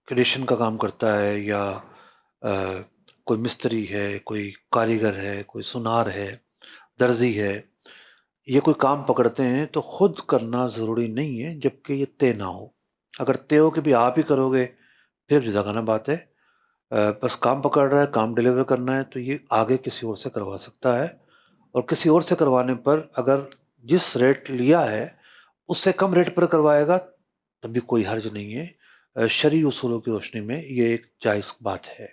Speaker 4: کریشن کا کام کرتا ہے یا کوئی مستری ہے، کوئی کاریگر ہے، کوئی سنار ہے، درزی ہے، یہ کوئی کام پکڑتے ہیں تو خود کرنا ضروری نہیں ہے جب کہ یہ طے نہ ہو. اگر طے ہو کہ بھی آپ ہی کرو گے پھر جزاکانہ بات ہے. بس کام پکڑ رہا ہے، کام ڈیلیور کرنا ہے تو یہ آگے کسی اور سے کروا سکتا ہے. اور کسی اور سے کروانے پر اگر جس ریٹ لیا ہے اس سے کم ریٹ پر کروائے گا تب بھی کوئی حرج نہیں ہے. شرعی اصولوں کی روشنی میں یہ ایک جائز بات ہے.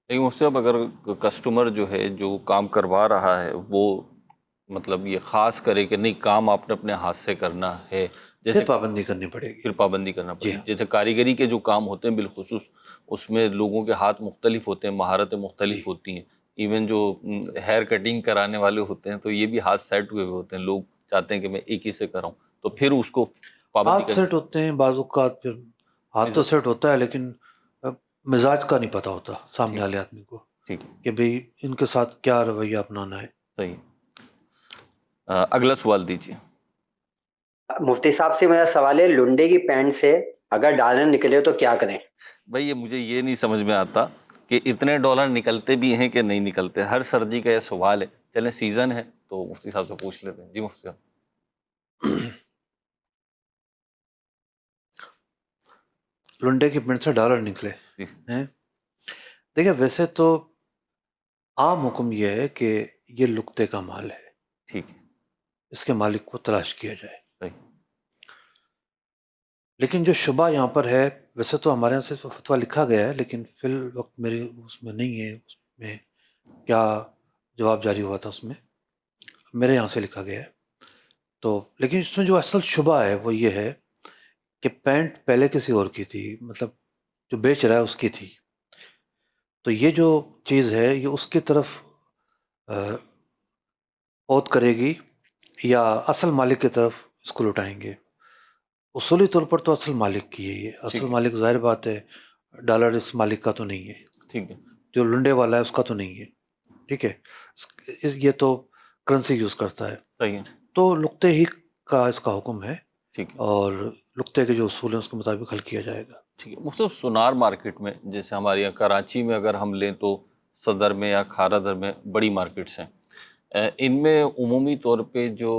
Speaker 2: لیکن مفتی صاحب، اگر کسٹمر جو ہے جو کام کروا رہا ہے وہ مطلب یہ خاص کرے کہ نہیں کام آپ نے اپنے ہاتھ سے کرنا ہے، جیسے
Speaker 4: پھر پابندی کرنی پڑے گی.
Speaker 2: پھر پابندی کرنا پڑے گی. جیسے کاریگری کے جو کام ہوتے ہیں بالخصوص اس میں لوگوں کے ہاتھ مختلف ہوتے ہیں، مہارتیں مختلف ہوتی ہیں. ایون جو ہیئر کٹنگ کرانے والے ہوتے ہیں تو یہ بھی ہاتھ سیٹ ہوئے ہوتے ہیں. لوگ چاہتے ہیں کہ میں ایک ہی سے کراؤں، تو پھر اس کو پابندی
Speaker 4: ہاتھ سیٹ ہوتے ہیں بعض اوقات. پھر ہاتھ تو سیٹ ہوتا ہے لیکن مزاج کا نہیں پتہ ہوتا سامنے والے آدمی کو کہ بھئی ان کے ساتھ کیا رویہ اپنانا ہے.
Speaker 2: صحیح. اگلا سوال دیجیے.
Speaker 9: مفتی صاحب سے میرا سوال ہے، لنڈے کی پینٹ سے اگر ڈالر نکلے تو کیا کریں؟
Speaker 2: بھائی یہ مجھے یہ نہیں سمجھ میں آتا کہ اتنے ڈالر نکلتے بھی ہیں کہ نہیں نکلتے. ہر سردی کا یہ سوال ہے. چلیں سیزن ہے تو مفتی صاحب سے پوچھ لیتے ہیں. جی مفتی صاحب.
Speaker 4: لنڈے کی پنڈ سے ڈالر نکلے
Speaker 2: جی.
Speaker 4: ہیں. دیکھیں ویسے تو عام حکم یہ ہے کہ یہ لقطے کا مال ہے,
Speaker 2: ٹھیک ہے,
Speaker 4: اس کے مالک کو تلاش کیا جائے.
Speaker 2: صحیح.
Speaker 4: لیکن جو شبہ یہاں پر ہے, ویسے تو ہمارے یہاں سے فتویٰ لکھا گیا ہے لیکن فی الوقت میرے اس میں نہیں ہے, اس میں کیا جواب جاری ہوا تھا اس میں میرے یہاں سے لکھا گیا ہے. تو لیکن اس میں جو اصل شبہ ہے وہ یہ ہے کہ پینٹ پہلے کسی اور کی تھی, مطلب جو بیچ رہا ہے اس کی تھی. تو یہ جو چیز ہے یہ اس کی طرف عود کرے گی یا اصل مالک کی طرف اس کو لوٹائیں گے. اصولی طور پر تو اصل مالک کی ہے یہ, اصل مالک ظاہر بات ہے ڈالر اس مالک کا تو نہیں ہے,
Speaker 2: ٹھیک ہے,
Speaker 4: جو لنڈے والا ہے اس کا تو نہیں ہے, ٹھیک ہے, یہ تو کرنسی یوز کرتا ہے.
Speaker 2: صحیح ہے,
Speaker 4: تو لقطے ہی کا اس کا حکم ہے,
Speaker 2: ٹھیک ہے,
Speaker 4: اور لقطے کے جو اصول ہیں اس کے مطابق حل کیا جائے گا.
Speaker 2: ٹھیک ہے. مفتی صاحب سونار مارکیٹ میں جیسے ہمارے یہاں کراچی میں اگر ہم لیں تو صدر میں یا کھارا در میں بڑی مارکیٹس ہیں, ان میں عمومی طور پہ جو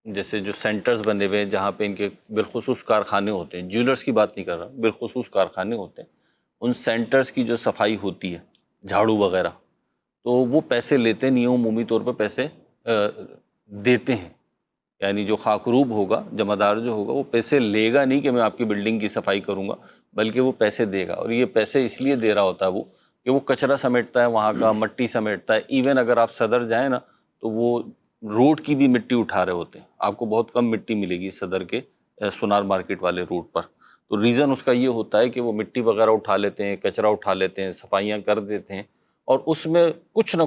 Speaker 2: جیسے جو سینٹرز بنے ہوئے ہیں جہاں پہ ان کے بالخصوص کارخانے ہوتے ہیں, جیولرز کی بات نہیں کر رہا, بالخصوص کارخانے ہوتے ہیں, ان سینٹرز کی جو صفائی ہوتی ہے جھاڑو وغیرہ, تو وہ پیسے لیتے نہیں ہیں, عمومی طور پہ پیسے دیتے ہیں. یعنی جو خاکروب ہوگا, جمع دار جو ہوگا, وہ پیسے لے گا نہیں کہ میں آپ کی بلڈنگ کی صفائی کروں گا, بلکہ وہ پیسے دے گا. اور یہ پیسے اس لیے دے رہا ہوتا ہے وہ کہ وہ کچرا سمیٹتا ہے وہاں کا, مٹی سمیٹتا ہے. ایون اگر آپ صدر جائیں نا تو وہ روڈ کی بھی مٹی اٹھا رہے ہوتے ہیں. آپ کو بہت کم مٹی ملے گی صدر کے سونار مارکیٹ والے روڈ پر. تو ریزن اس کا یہ ہوتا ہے کہ وہ مٹی وغیرہ اٹھا لیتے ہیں, کچرا اٹھا لیتے ہیں, صفائیاں کر دیتے ہیں, اور اس میں کچھ نہ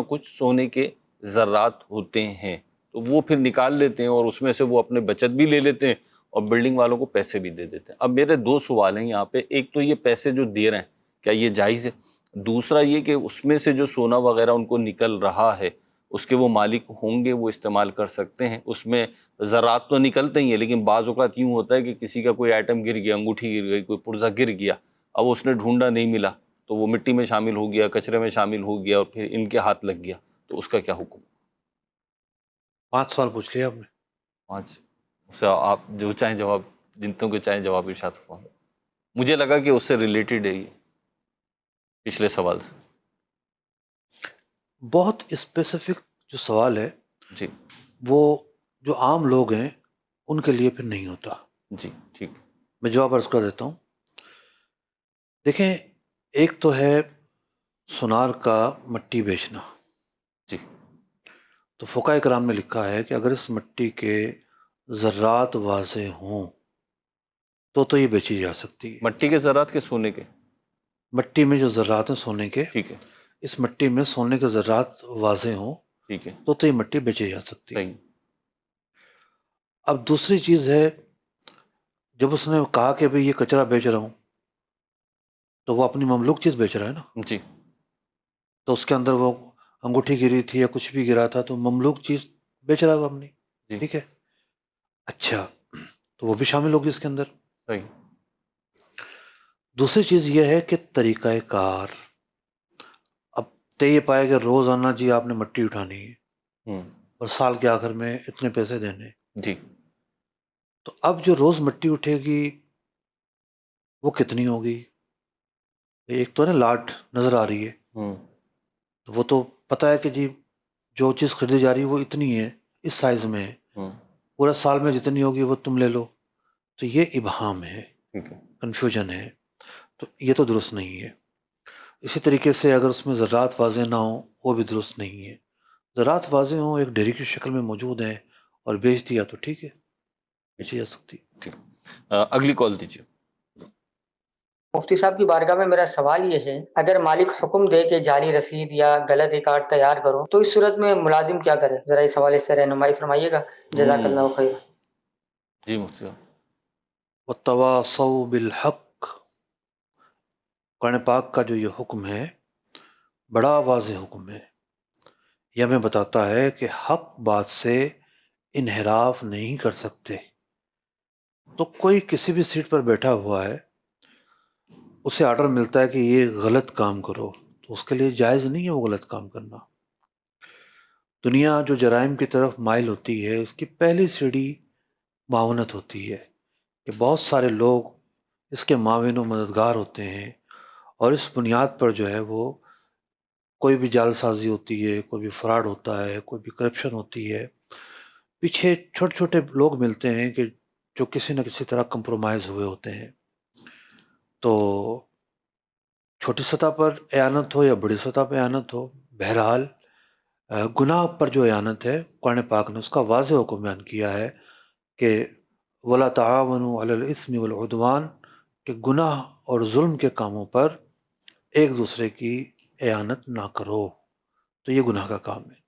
Speaker 2: کچھ سونے کے ذرات ہوتے ہیں. تو وہ پھر نکال لیتے ہیں اور اس میں سے وہ اپنے بچت بھی لے لیتے ہیں اور بلڈنگ والوں کو پیسے بھی دے دیتے ہیں. اب میرے دو سوال ہیں یہاں پہ. ایک تو یہ پیسے جو دے رہے ہیں کیا یہ جائز ہے؟ دوسرا یہ کہ اس میں سے جو سونا وغیرہ ان کو نکل رہا ہے اس کے وہ مالک ہوں گے, وہ استعمال کر سکتے ہیں. اس میں ذرات تو نکلتے ہی ہیں لیکن بعض اوقات یوں ہوتا ہے کہ کسی کا کوئی آئٹم گر گیا, انگوٹھی گر گئی, کوئی پرزہ گر گیا, اب اس نے ڈھونڈا نہیں ملا تو وہ مٹی میں شامل ہو گیا, کچرے میں شامل ہو گیا اور پھر ان کے ہاتھ لگ گیا, تو اس کا کیا حکم؟
Speaker 4: 5 سوال پوچھ لیا آپ نے.
Speaker 2: 5 اسے آپ جو چاہیں جواب, جنتوں کے چاہیں جواب ارشاد فرمائیں. مجھے لگا کہ اس سے ریلیٹڈ ہے یہ پچھلے سوال سے.
Speaker 4: بہت اسپیسیفک جو سوال ہے
Speaker 2: جی
Speaker 4: وہ جو عام لوگ ہیں ان کے لیے پھر نہیں ہوتا.
Speaker 2: جی ٹھیک.
Speaker 4: میں جواب عرض کر دیتا ہوں. دیکھیں ایک تو ہے سونار کا مٹی بیچنا.
Speaker 2: جی.
Speaker 4: تو فقہ کرام نے لکھا ہے کہ اگر اس مٹی کے ذرات واضح ہوں تو یہ بیچی جا سکتی ہے.
Speaker 2: مٹی کے ذرات کے سونے کے؟
Speaker 4: مٹی میں جو ذرات ہیں سونے کے,
Speaker 2: ٹھیک ہے,
Speaker 4: اس مٹی میں سونے کے ذرات واضح ہوں
Speaker 2: ٹھیک ہے,
Speaker 4: تو یہ مٹی بیچی جا سکتی ہے.
Speaker 2: صحیح.
Speaker 4: اب دوسری چیز ہے, جب اس نے کہا کہ بھئی یہ کچرا بیچ رہا ہوں تو وہ اپنی مملوک چیز بیچ رہا ہے نا.
Speaker 2: جی.
Speaker 4: تو اس کے اندر وہ انگوٹھی گری تھی یا کچھ بھی گرا تھا تو مملوک چیز بیچ رہا ہے وہ اپنی.
Speaker 2: جی.
Speaker 4: ٹھیک ہے, اچھا تو وہ بھی شامل ہوگی اس کے اندر.
Speaker 2: صحیح.
Speaker 4: دوسری چیز یہ ہے کہ طریقہ کار. اب یہ پائے کہ روزانہ جی آپ نے مٹی اٹھانی ہے اور سال کے آخر میں اتنے پیسے دینے.
Speaker 2: جی.
Speaker 4: تو اب جو روز مٹی اٹھے گی وہ کتنی ہوگی؟ ایک تو نا لاٹ نظر آ رہی ہے, تو وہ تو پتہ ہے کہ جی جو چیز خریدی جا رہی ہے وہ اتنی ہے, اس سائز میں ہے, پورا سال میں جتنی ہوگی وہ تم لے لو. تو یہ ابہام ہے, کنفیوژن ہے, تو یہ تو درست نہیں ہے. اسی طریقے سے اگر اس میں ذرات واضح نہ ہوں وہ بھی درست نہیں ہے. ذرات واضح ہوں, ایک ڈھیری کی شکل میں موجود ہیں اور بیچ دیا تو ٹھیک ہے, بیچی جا سکتی.
Speaker 2: ٹھیک. اگلی کال دیجیے.
Speaker 9: مفتی صاحب کی بارگاہ میں میرا سوال یہ ہے, اگر مالک حکم دے کہ جعلی رسید یا غلط ریکارڈ تیار کرو تو اس صورت میں ملازم کیا کرے؟ ذرا اس حوالے سے رہنمائی فرمائیے گا, جزاک اللہ خیر.
Speaker 2: جی مفتی صاحب.
Speaker 4: وَتَوَاصَوْا بِالْحَقِّ, قرآن پاک کا جو یہ حکم ہے بڑا واضح حکم ہے. یہ ہمیں بتاتا ہے کہ حق بات سے انحراف نہیں کر سکتے. تو کوئی کسی بھی سیٹ پر بیٹھا ہوا ہے اسے آرڈر ملتا ہے کہ یہ غلط کام کرو، تو اس کے لیے جائز نہیں ہے وہ غلط کام کرنا۔ دنیا جو جرائم کی طرف مائل ہوتی ہے، اس کی پہلی سیڑھی معاونت ہوتی ہے کہ بہت سارے لوگ اس کے معاون و مددگار ہوتے ہیں، اور اس بنیاد پر جو ہے وہ کوئی بھی جال سازی ہوتی ہے، کوئی بھی فراڈ ہوتا ہے، کوئی بھی کرپشن ہوتی ہے، پیچھے چھوٹے چھوٹے لوگ ملتے ہیں کہ جو کسی نہ کسی طرح کمپرومائز ہوئے ہوتے ہیں۔ تو چھوٹی سطح پر اعانت ہو یا بڑی سطح پہ اعانت ہو، بہرحال گناہ پر جو اعانت ہے، قرآن پاک نے اس کا واضح حکم بیان کیا ہے کہ وَلَا تَعَاوَنُوا عَلَى الْإِثْمِ وَالْعُدْوَانِ، کہ گناہ اور ظلم کے کاموں پر ایک دوسرے کی اعانت نہ کرو، تو یہ گناہ کا کام ہے۔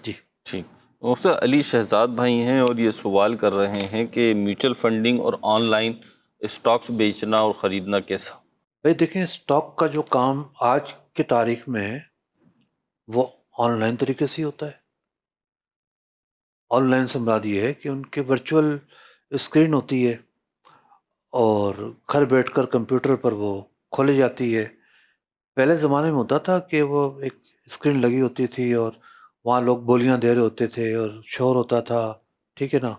Speaker 4: جی
Speaker 2: ٹھیک، مفتی علی شہزاد بھائی ہیں اور یہ سوال کر رہے ہیں کہ میوچل فنڈنگ اور آن لائن اسٹاکس بیچنا اور خریدنا کیسا؟
Speaker 4: بھائی دیکھیں، اسٹاک کا جو کام آج کی تاریخ میں ہے وہ آن لائن طریقے سے ہی ہوتا ہے۔ آن لائن سے مراد یہ ہے کہ ان کے ورچوئل اسکرین ہوتی ہے اور گھر بیٹھ کر کمپیوٹر پر وہ کھولی جاتی ہے۔ پہلے زمانے میں ہوتا تھا کہ وہ ایک اسکرین لگی ہوتی تھی اور وہاں لوگ بولیاں دے رہے ہوتے تھے اور شور ہوتا تھا، ٹھیک ہے نا۔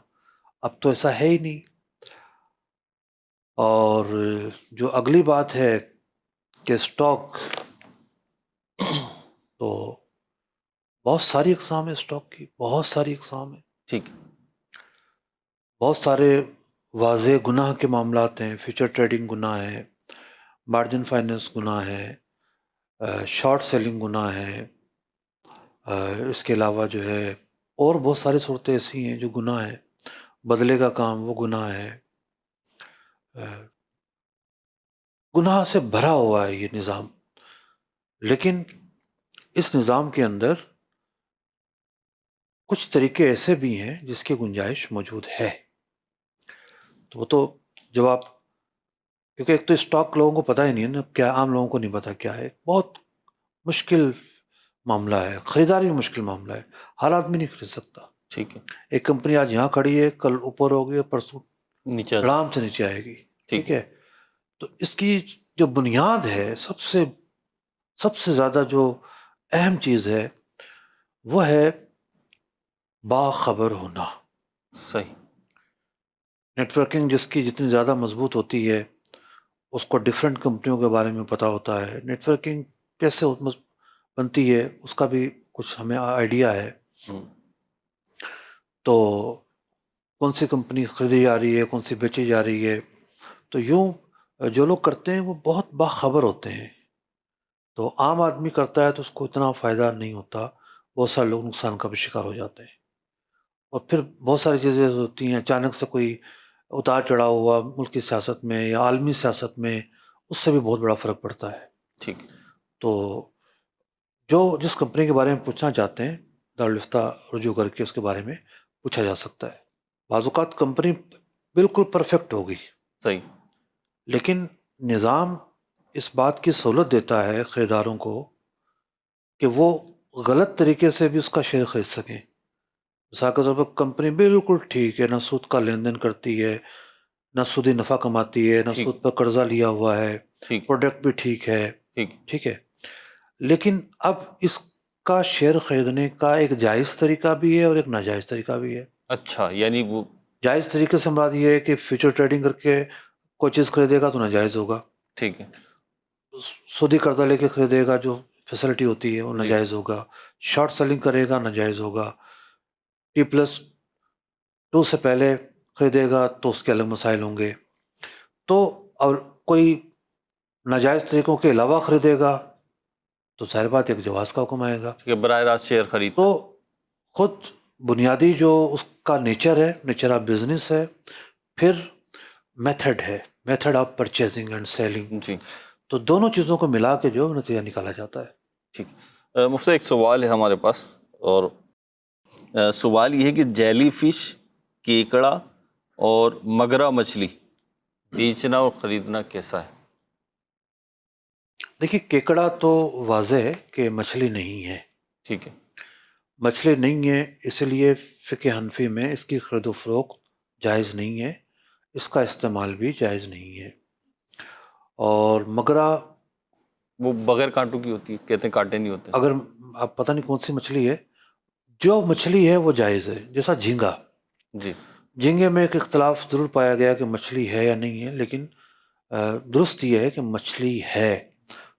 Speaker 4: اب تو ایسا ہے ہی نہیں۔ اور جو اگلی بات ہے کہ اسٹاک، تو بہت ساری اقسام ہے اسٹاک کی، بہت ساری اقسام ہے،
Speaker 2: ٹھیک،
Speaker 4: بہت سارے واضح گناہ کے معاملات ہیں۔ فیوچر ٹریڈنگ گناہ ہے، مارجن فائننس گناہ ہے، شارٹ سیلنگ گناہ ہے، اس کے علاوہ جو ہے اور بہت ساری صورتیں ایسی ہیں جو گناہ ہیں۔ بدلے کا کام وہ گناہ ہے۔ گناہ سے بھرا ہوا ہے یہ نظام، لیکن اس نظام کے اندر کچھ طریقے ایسے بھی ہیں جس کی گنجائش موجود ہے۔ تو وہ تو جب آپ، کیونکہ ایک تو اسٹاک لوگوں کو پتہ ہی نہیں ہے نا کیا، عام لوگوں کو نہیں پتہ کیا ہے، بہت مشکل معاملہ ہے، خریداری میں مشکل معاملہ ہے، ہر آدمی نہیں خرید سکتا۔
Speaker 2: ٹھیک ہے،
Speaker 4: ایک کمپنی آج یہاں کھڑی ہے، کل اوپر ہوگی، پرسوں
Speaker 2: نیچے
Speaker 4: آرام سے نیچے آئے گی،
Speaker 2: ٹھیک
Speaker 4: ٹھیک ہے۔ تو اس کی جو بنیاد ہے، سب سے زیادہ جو اہم چیز ہے وہ ہے باخبر ہونا۔
Speaker 2: صحیح،
Speaker 4: نیٹ ورکنگ جس کی جتنی زیادہ مضبوط ہوتی ہے، اس کو ڈفرینٹ کمپنیوں کے بارے میں پتہ ہوتا ہے، نیٹ ورکنگ کیسے بنتی ہے اس کا بھی کچھ ہمیں آئیڈیا ہے۔ تو کون سی کمپنی خریدی جا رہی ہے، کون سی بیچی جا رہی ہے، تو یوں جو لوگ کرتے ہیں وہ بہت باخبر ہوتے ہیں۔ تو عام آدمی کرتا ہے تو اس کو اتنا فائدہ نہیں ہوتا، بہت سارے لوگ نقصان کا بھی شکار ہو جاتے ہیں۔ اور پھر بہت ساری چیزیں ہوتی ہیں، اچانک سے کوئی اتار چڑھاؤ ہوا ملکی سیاست میں یا عالمی سیاست میں، اس سے بھی بہت بڑا فرق پڑتا ہے۔
Speaker 2: ٹھیک،
Speaker 4: تو جس کمپنی کے بارے میں پوچھنا چاہتے ہیں، دارالفتہ رجوع کر کے اس کے بارے میں پوچھا جا سکتا ہے۔ بعض اوقات کمپنی بالکل پرفیکٹ ہوگی،
Speaker 2: صحیح،
Speaker 4: لیکن نظام اس بات کی سہولت دیتا ہے خریداروں کو کہ وہ غلط طریقے سے بھی اس کا شیئر خرید سکیں۔ مثال کے طور پر کمپنی بالکل ٹھیک ہے، نہ سود کا لین دین کرتی ہے، نہ سودی نفع کماتی ہے، نہ
Speaker 2: ٹھیک،
Speaker 4: سود پر قرضہ لیا ہوا ہے،
Speaker 2: ٹھیک،
Speaker 4: پروڈکٹ بھی ٹھیک ہے،
Speaker 2: ٹھیک،
Speaker 4: ٹھیک ہے، لیکن اب اس کا شیئر خریدنے کا ایک جائز طریقہ بھی ہے اور ایک ناجائز طریقہ بھی ہے۔
Speaker 2: اچھا، یعنی وہ
Speaker 4: جائز طریقے سے مراد یہ ہے کہ فیوچر ٹریڈنگ کر کے کوئی چیز خریدے گا تو ناجائز ہوگا،
Speaker 2: ٹھیک ہے،
Speaker 4: سودی قرضہ لے کے خریدے گا جو فیسلٹی ہوتی ہے وہ
Speaker 2: جی،
Speaker 4: ناجائز ہوگا، شارٹ سیلنگ کرے گا ناجائز ہوگا، T+2 سے پہلے خریدے گا تو اس کے الگ مسائل ہوں گے۔ تو اور کوئی ناجائز طریقوں کے علاوہ خریدے گا تو ظاہر بات ایک جواز کا حکم آئے گا۔
Speaker 2: کہ براہ راست شیئر خرید،
Speaker 4: تو خود بنیادی جو اس کا نیچر ہے، نیچر آف بزنس ہے، پھر میتھڈ ہے، method of purchasing and selling,
Speaker 2: جی،
Speaker 4: تو دونوں چیزوں کو ملا کے جو نتیجہ نکالا جاتا ہے۔
Speaker 2: ٹھیک۔ مفتی ایک سوال ہے ہمارے پاس، اور سوال یہ ہے کہ جیلی فش، کیکڑا اور مگرا مچھلی بیچنا اور خریدنا کیسا ہے؟
Speaker 4: دیکھیے، کیکڑا تو واضح ہے کہ مچھلی نہیں ہے،
Speaker 2: ٹھیک ہے،
Speaker 4: مچھلی نہیں ہے، اس لیے فقہ حنفی میں اس کی خرید و فروخت جائز نہیں ہے، اس کا استعمال بھی جائز نہیں ہے۔ اور مگرا
Speaker 2: وہ بغیر کانٹوں کی ہوتی ہے، کہتے ہیں کانٹے نہیں ہوتے.
Speaker 4: اگر آپ پتہ نہیں کون سی مچھلی ہے، جو مچھلی ہے وہ جائز ہے. جیسا جھینگا،
Speaker 2: جی
Speaker 4: جھینگے میں ایک اختلاف ضرور پایا گیا کہ مچھلی ہے یا نہیں ہے، لیکن درست یہ ہے کہ مچھلی ہے،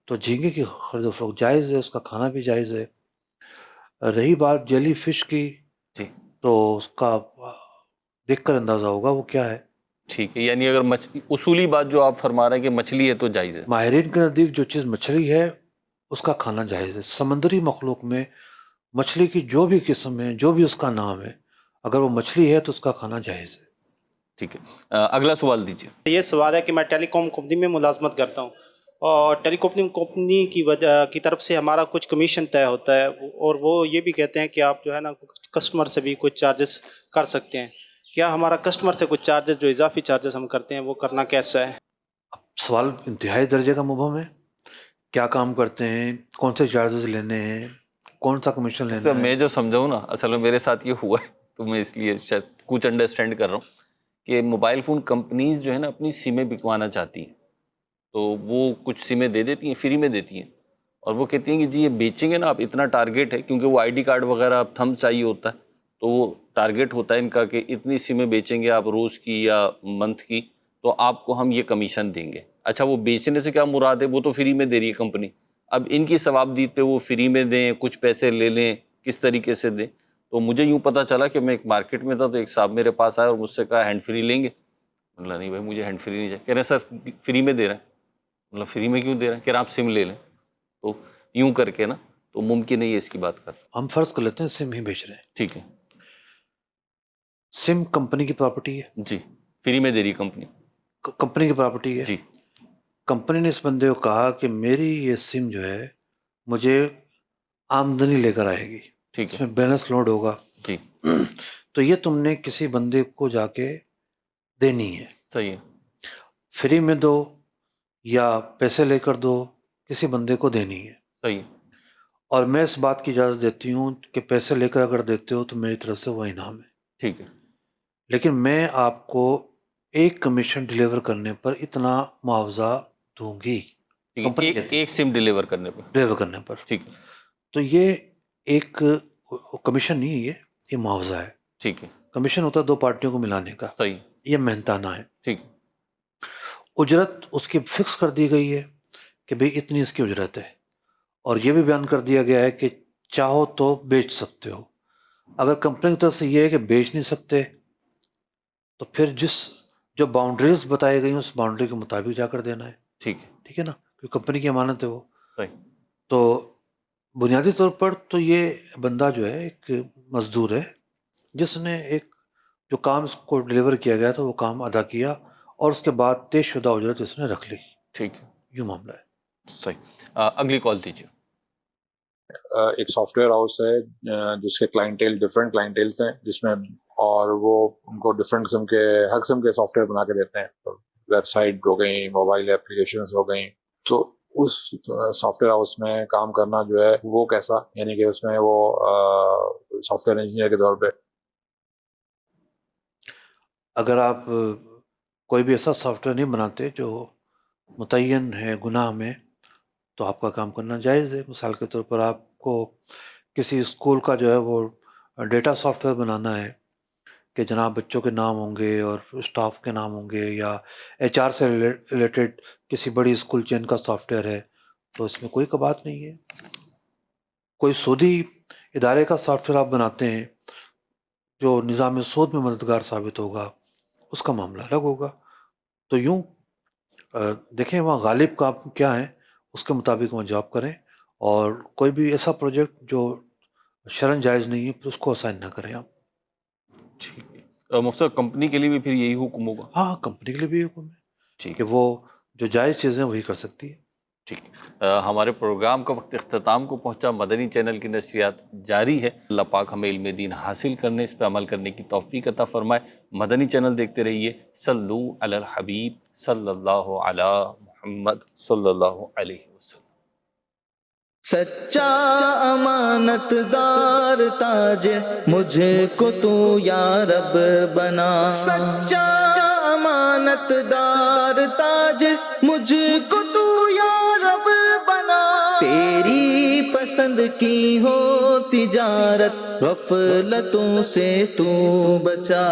Speaker 4: تو جھینگے کی خرید و فروخت جائز ہے، اس کا کھانا بھی جائز ہے. رہی بات جیلی فش کی،
Speaker 2: جی
Speaker 4: تو اس کا دیکھ کر اندازہ ہوگا وہ کیا ہے.
Speaker 2: ٹھیک ہے، یعنی اگر اصولی بات جو آپ فرما رہے ہیں کہ مچھلی ہے تو جائز ہے.
Speaker 4: ماہرین کے نزدیک جو چیز مچھلی ہے اس کا کھانا جائز ہے. سمندری مخلوق میں مچھلی کی جو بھی قسم ہے، جو بھی اس کا نام ہے، اگر وہ مچھلی ہے تو اس کا کھانا جائز ہے.
Speaker 2: ٹھیک ہے، اگلا سوال دیجیے.
Speaker 10: یہ سوال ہے کہ میں ٹیلی کام کمپنی میں ملازمت کرتا ہوں، اور ٹیلی کام کمپنی کی طرف سے ہمارا کچھ کمیشن طے ہوتا ہے، اور وہ یہ بھی کہتے ہیں کہ آپ جو ہے نا کسٹمر سے بھی کچھ چارجز کر سکتے ہیں. کیا ہمارا کسٹمر سے کچھ چارجز، جو اضافی چارجز ہم کرتے ہیں، وہ کرنا کیسا ہے؟
Speaker 4: سوال انتہائی درجے کا مبہم ہے. کیا کام کرتے ہیں، کون سے چارجز لینے ہیں، کون سا کمیشن لینا ہے.
Speaker 2: میں جو سمجھاؤں نا، اصل میں میرے ساتھ یہ ہوا ہے، تو میں اس لیے شاید کچھ انڈرسٹینڈ کر رہا ہوں کہ موبائل فون کمپنیز جو ہے نا اپنی سمیں بکوانا چاہتی ہیں، تو وہ کچھ سمیں دے دیتی ہیں، فری میں دیتی ہیں، اور وہ کہتی ہیں کہ جی یہ بیچیں گے نا آپ، اتنا ٹارگیٹ ہے، کیونکہ وہ آئی ڈی کارڈ وغیرہ اب تھم چاہیے ہوتا ہے، تو وہ ٹارگیٹ ہوتا ہے ان کا کہ اتنی سمیں بیچیں گے آپ روز کی یا منتھ کی، تو آپ کو ہم یہ کمیشن دیں گے. اچھا، وہ بیچنے سے کیا مراد ہے؟ وہ تو فری میں دے رہی ہے کمپنی. اب ان کی ثوابدید پہ وہ فری میں دیں، کچھ پیسے لے لیں، کس طریقے سے دیں. تو مجھے یوں پتہ چلا کہ میں ایک مارکیٹ میں تھا، تو ایک صاحب میرے پاس آیا اور مجھ سے کہا ہینڈ فری لیں گے. مطلب نہیں بھائی، مجھے ہینڈ فری نہیں چاہیے. کہہ رہے ہیں سر فری میں دے رہے ہیں. مطلب فری میں کیوں دے رہے ہیں؟ کہہ رہے ہیں آپ سم لے لیں. تو یوں کر کے نا، تو ممکن ہے یہ اس کی بات کر.
Speaker 4: ہم فرض کر لیتے ہیں سم ہی بیچ رہے ہیں.
Speaker 2: ٹھیک ہے،
Speaker 4: سم کمپنی کی پراپرٹی ہے.
Speaker 2: جی، فری میں دے رہی ہے کمپنی.
Speaker 4: کمپنی کی پراپرٹی ہے.
Speaker 2: جی،
Speaker 4: کمپنی نے اس بندے کو کہا کہ میری یہ سم جو ہے مجھے آمدنی لے کر آئے گی،
Speaker 2: ٹھیک
Speaker 4: اس
Speaker 2: ہے.
Speaker 4: میں بیلنس لوڈ ہوگا.
Speaker 2: جی،
Speaker 4: تو یہ تم نے کسی بندے کو جا کے دینی ہے.
Speaker 2: صحیح ہے.
Speaker 4: فری میں دو یا پیسے لے کر دو، کسی بندے کو دینی ہے.
Speaker 2: صحیح ہے.
Speaker 4: اور میں اس بات کی اجازت دیتی ہوں کہ پیسے لے کر اگر دیتے ہو تو میری طرف سے وہ انعام ہے.
Speaker 2: ٹھیک ہے.
Speaker 4: لیکن میں آپ کو ایک کمیشن ڈیلیور کرنے پر اتنا معاوضہ دوں گی. کمپنی کہتی ہے
Speaker 2: ایک سم ڈیلیور کرنے پہ.
Speaker 4: ڈیلیور کرنے پر.
Speaker 2: ٹھیک ہے.
Speaker 4: تو یہ ایک کمیشن نہیں ہے، یہ معاوضہ ہے.
Speaker 2: ٹھیک ہے.
Speaker 4: کمیشن ہوتا ہے دو پارٹیوں کو ملانے کا.
Speaker 2: صحیح.
Speaker 4: یہ محنتانہ ہے.
Speaker 2: ٹھیک.
Speaker 4: اجرت اس کی فکس کر دی گئی ہے کہ بھئی اتنی اس کی اجرت ہے، اور یہ بھی بیان کر دیا گیا ہے کہ چاہو تو بیچ سکتے ہو. اگر کمپنی کی طرف سے یہ ہے کہ بیچ نہیں سکتے، تو پھر جو باؤنڈریز بتائی گئی ہیں اس باؤنڈری کے مطابق جا کر دینا ہے.
Speaker 2: ٹھیک ہے.
Speaker 4: ٹھیک ہے نا، کیونکہ کمپنی کی امانت ہے وہ.
Speaker 2: صحیح.
Speaker 4: تو بنیادی طور پر تو یہ بندہ جو ہے ایک مزدور ہے، جس نے ایک جو کام اس کو ڈیلیور کیا گیا تھا وہ کام ادا کیا، اور اس کے بعد طے شدہ اجرت اس نے رکھ لی.
Speaker 2: ٹھیک ہے.
Speaker 4: یوں معاملہ ہے.
Speaker 2: صحیح. اگلی کال دیجیے.
Speaker 11: ایک سافٹ ویئر ہاؤس ہے جس کے کلائنٹیل ڈفرینٹ کلائنٹیلس ہیں، جس میں اور وہ ان کو ڈفرینٹ قسم کے ہر قسم کے سافٹ ویئر بنا کے دیتے ہیں. ویب سائٹ ہو گئی، موبائل اپلیکیشنز ہو گئیں. تو اس سافٹ ویئر ہاؤس میں کام کرنا جو ہے وہ کیسا، یعنی کہ اس میں وہ سافٹ ویئر انجینئر کے طور پہ
Speaker 4: اگر آپ کوئی بھی ایسا سافٹ ویئر نہیں بناتے جو متعین ہے گناہ میں، تو آپ کا کام کرنا جائز ہے. مثال کے طور پر آپ کو کسی اسکول کا جو ہے وہ ڈیٹا سافٹ ویئر بنانا ہے کہ جناب بچوں کے نام ہوں گے اور اسٹاف کے نام ہوں گے، یا ایچ آر سے ریلیٹڈ کسی بڑی اسکول چین کا سافٹ ویئر ہے، تو اس میں کوئی بات نہیں ہے. کوئی سودی ادارے کا سافٹ ویئر آپ بناتے ہیں جو نظام سود میں مددگار ثابت ہوگا، اس کا معاملہ الگ ہوگا. تو یوں دیکھیں وہاں غالب کا کیا ہے، اس کے مطابق وہاں جاب کریں، اور کوئی بھی ایسا پروجیکٹ جو شرعاً جائز نہیں ہے پھر اس کو اسائن نہ کریں آپ.
Speaker 2: ٹھیک ہے. مفتی صاحب کمپنی کے لیے بھی پھر یہی حکم ہوگا؟
Speaker 4: ہاں، کمپنی کے لیے بھی حکم ہے
Speaker 2: ٹھیک
Speaker 4: کہ وہ جو جائز چیزیں وہی کر سکتی ہے.
Speaker 2: ٹھیک. ہمارے پروگرام کا وقت اختتام کو پہنچا. مدنی چینل کی نشریات جاری ہے. اللہ پاک ہمیں علم دین حاصل کرنے، اس پہ عمل کرنے کی توفیق عطا فرمائے. مدنی چینل دیکھتے رہیے. صلو علی الحبیب صلی اللہ علی محمد صلی اللہ علیہ وسلم.
Speaker 1: سچا امانت دار تاجر مجھے کو تو یا رب بنا. سچا امانت دار تاجر مجھ کو پسند کی ہو تجارت غفلتوں سے تو بچا